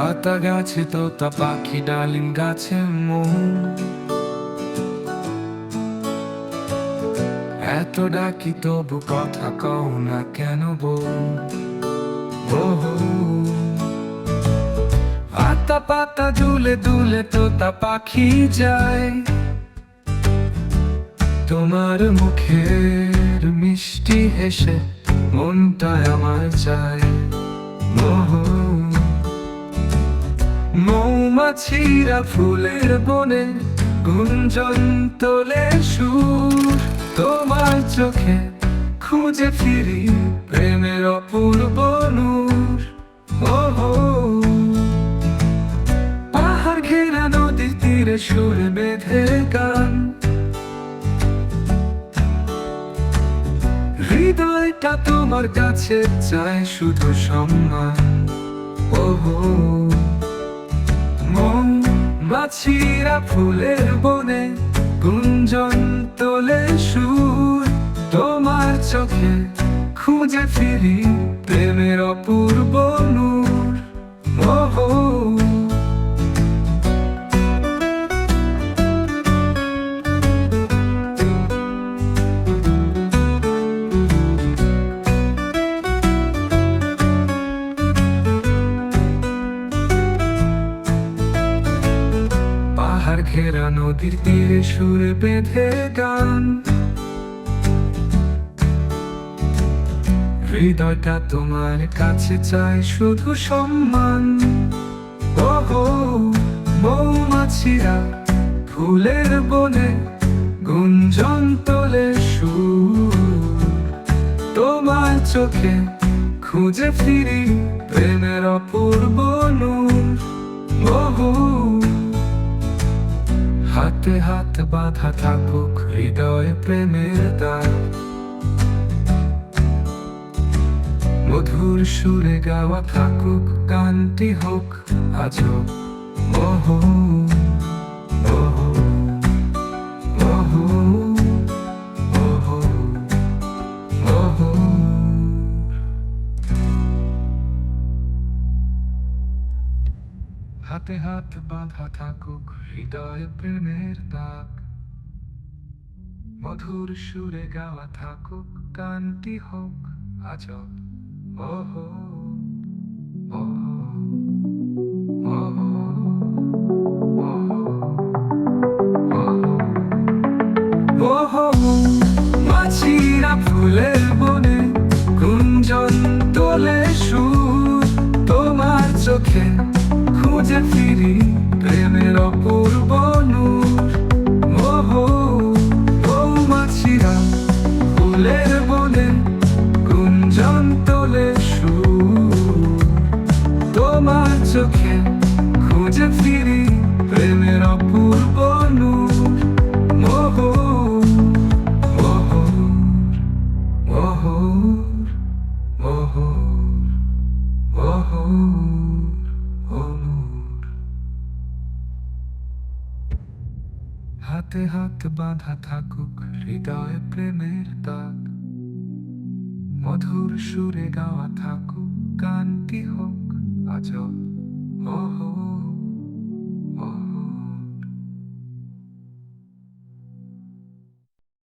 আতা গাছে তোতা পাখি ডালিম গাছে মৌ, এত ডাকি তবু কথা কও না কেন বউ। বহু আতা পাতা দুলে দুলে তোতা পাখি যায়, তোমার মুখের মিষ্টি হেসে মনটা আমার চায়। বহু মৌমাছিরা ফুলের বনে গুঞ্জন তোলে সুর, তোমার চোখে খুঁজে ফিরি প্রেমের অপূর্ব নূর। ওহো পাহাড় ঘেরা নদীর তীরে সুরে বেঁধে গান, হৃদয়টা তোমার কাছে চায় শুধু সম্মান। ওহো মৌমাছিরা ফুলের বনে গুঞ্জন তোলে সুর, তোমার চোখে খুঁজে ফিরি প্রেমের অপূর্ব নূর। ওহো পাহাড় ঘেরা নদীর তীরে সুরে বেঁধে গান, হৃদয়টা তোমার কাছে চায় শুধু সম্মান। ওহো মৌমাছিরা ফুলের বনে গুঞ্জন তোলে সুর, তোমার চোখে খুঁজে ফিরি প্রেমের অপূর্ব নূর। ওহো হাতে হাত বাঁধা থাকুক হৃদয়ে প্রেমের দান, মধুর সুরে গাওয়া থাকুক গানটি হোক আজও। ওহো ওহো ওহো ওহো ওহো হাতে হাত বাঁধা থাকুক হৃদয়ে প্রেমের দাগ, মধুর সুরে গাওয়া থাকুক গানটি হোক আজও। ওহো ওহো ওহো ওহো মাছিরা ফুলের বনে গুঞ্জন তোলে সুর, তোমার চোখে খুঁজে ফিরি প্রেমের অপূর্ব নূর। ওহো মৌমাছিরা ফুলের বনে গুঞ্জন তোলে সুর, তোমার চোখে খুঁজে ফিরি প্রেমের অপূর্ব নূর। ওহো ওহো ওহো ওহো ওহো হাতে হাত বাঁধা থাকুক হৃদয়ে প্রেমের দাগ, মধুর সুরে গাওয়া থাকুক গানটি হোক আজও। ওহো